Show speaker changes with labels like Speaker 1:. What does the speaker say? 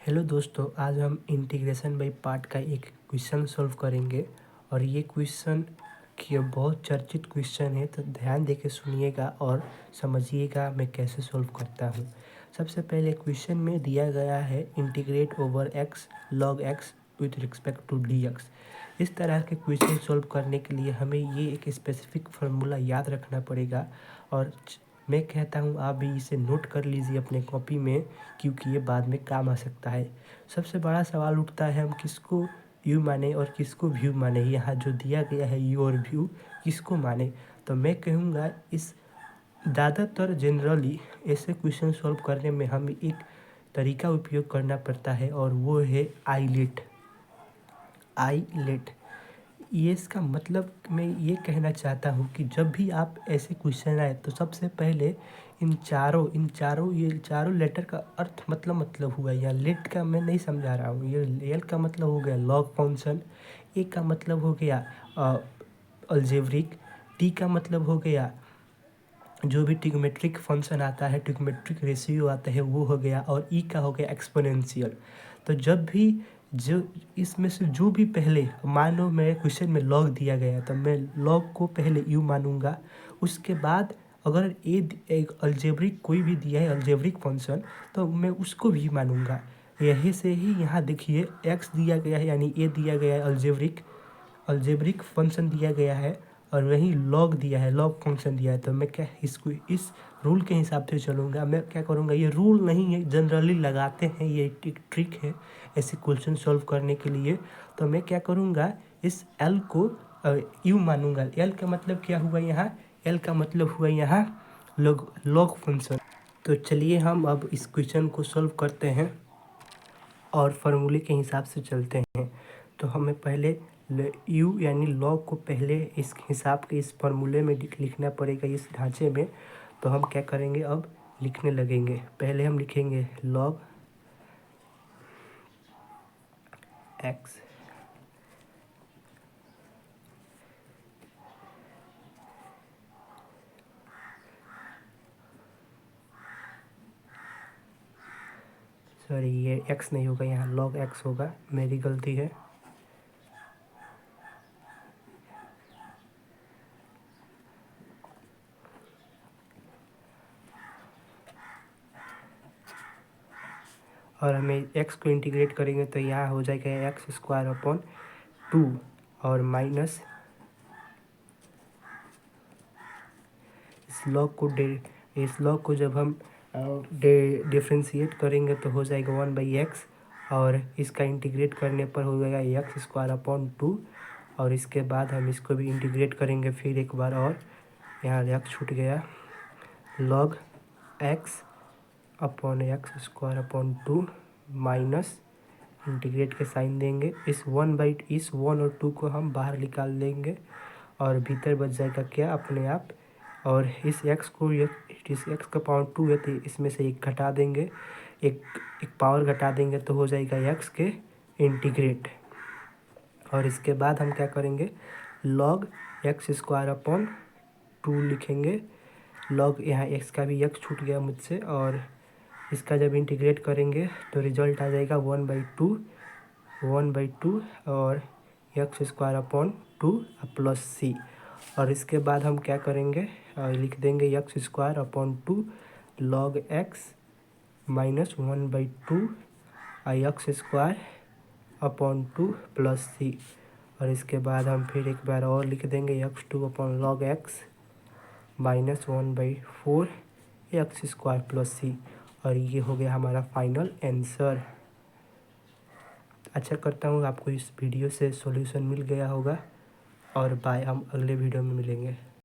Speaker 1: Hello दोस्तों, आज हम इंटीग्रेशन बाय पार्ट का एक क्वेश्चन सॉल्व करेंगे। और ये क्वेश्चन की बहुत चर्चित क्वेश्चन है, तो ध्यान देके सुनिएगा और समझिएगा मैं कैसे सॉल्व करता हूँ। सबसे पहले क्वेश्चन में दिया गया है integrate over x log x with respect to d x. इस तरह के क्वेश्चन सॉल्व करने के लिए हमें ये एक स्पेसिफिक फार्मूला याद रखना पड़ेगा। और मैं कहता हूँ आप भी इसे नोट कर लीजिए अपने कॉपी में, क्योंकि ये बाद में काम आ सकता है। सबसे बड़ा सवाल उठता है हम किसको यू माने और किसको व्यू माने। यहाँ जो दिया गया है यू और व्यू, किसको माने। तो मैं कहूँगा इस ज़्यादातर जनरली ऐसे क्वेश्चन सॉल्व करने में हमें एक तरीका उपयोग करना पड़ता है, और वो है आईलेट। ये इसका मतलब मैं ये कहना चाहता हूँ कि जब भी आप ऐसे क्वेश्चन आए तो सबसे पहले ये चारों लेटर का अर्थ मतलब हुआ। या लेट का मैं नहीं समझा रहा हूँ। ये एल का मतलब हो गया लॉग फंक्शन, ए का मतलब हो गया अलजेब्रिक, टी का मतलब हो गया जो भी ट्रिग्नोमेट्रिक फंक्शन आता है, ट्रिग्नोमेट्रिक रेशियो आता है वो हो गया, और ई का हो गया एक्सपोनेंशियल। तो जब भी जो इसमें से जो भी पहले, मान लो मेरे क्वेश्चन में लॉग दिया गया तो मैं लॉग को पहले यू मानूंगा। उसके बाद अगर एक अलजेब्रिक कोई भी दिया है अलजेब्रिक फंक्शन, तो मैं उसको भी मानूंगा। यही से ही यहाँ देखिए एक्स दिया गया है, यानी ए दिया गया है अलजेब्रिक फंक्शन दिया गया है, और वहीं लॉग दिया है, लॉग फंक्शन दिया है। तो मैं क्या इसको इस रूल के हिसाब से चलूँगा। मैं क्या करूँगा, ये रूल नहीं है, जनरली लगाते हैं, ये एक ट्रिक है ऐसे क्वेश्चन सॉल्व करने के लिए। तो मैं क्या करूँगा, इस एल को यू मानूंगा। एल का मतलब क्या हुआ यहाँ, एल का मतलब हुआ यहाँ लॉग फंक्शन। तो चलिए हम अब इस क्वेश्चन को सॉल्व करते हैं और फार्मूले के हिसाब से चलते हैं। तो हमें पहले यू यानी लॉग को पहले इस हिसाब के इस फार्मूले में लिखना पड़ेगा, इस ढांचे में। तो हम क्या करेंगे, अब लिखने लगेंगे। पहले हम लिखेंगे लॉग एक्स सॉरी ये एक्स नहीं होगा, यहाँ लॉग एक्स होगा, मेरी गलती है। और हमें एक्स को इंटीग्रेट करेंगे तो यहाँ हो जाएगा एक्स स्क्वायर अपॉन 2 और माइनस इस लॉग को जब हम डिफ्रेंशिएट करेंगे तो हो जाएगा 1/x, और इसका इंटीग्रेट करने पर हो जाएगा एक्स स्क्वायर अपॉन 2। और इसके बाद हम इसको भी इंटीग्रेट करेंगे फिर एक बार, और यहाँ एक्स छूट गया, log x upon x square upon 2 minus integrate के साइन देंगे। इस 1 और 2 को हम बाहर निकाल देंगे, और भीतर बच जाएगा क्या अपने आप। और इस एक्स का पावर 2 है तो इसमें से एक घटा देंगे, एक पावर घटा देंगे तो हो जाएगा एक्स के इंटीग्रेट। और इसके बाद हम क्या करेंगे, लॉग एक्स स्क्वायर अपॉन 2 लिखेंगे। लॉग यहाँ एक्स का भी एक्स छूट गया मुझसे, और इसका जब इंटीग्रेट करेंगे तो रिजल्ट आ जाएगा 1/2 और x square upon 2 plus c. और इसके बाद हम क्या करेंगे, लिख देंगे x square upon 2 log x minus 1/2 x square upon 2 plus c. और इसके बाद हम फिर एक बार और लिख देंगे x2 upon log x minus 1/4 x square plus c. और ये हो गया हमारा फाइनल आंसर। अच्छा करता हूँ आपको इस वीडियो से सॉल्यूशन मिल गया होगा, और बाय, हम अगले वीडियो में मिलेंगे।